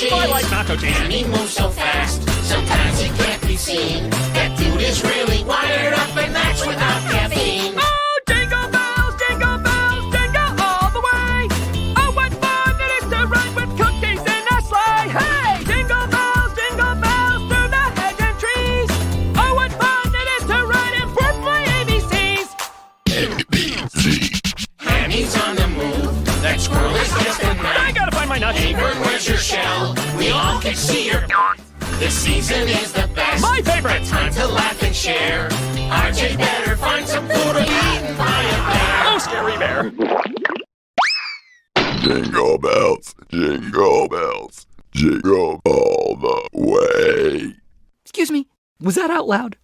cheese. I like nacho cheese. And he moves so fast, sometimes he can't be seen. That dude is really wired up, and that's without caffeine. Oh, jingle bells, jingle all the way. Oh, what fun it is to ride with cookies in a sleigh. Hey, jingle bells through the hedge and trees. Oh, what fun it is to ride and work my ABCs. And he's on the move. That squirrel is just a nut. I gotta find my nuts. Hey, bird, where's your shell? We all can see your. This season is the best. My favorite. Time to laugh and share. RJ better find some food or be eaten by a bear. Oh, scary bear. Jingle bells, jingle all the way. Excuse me, was that out loud?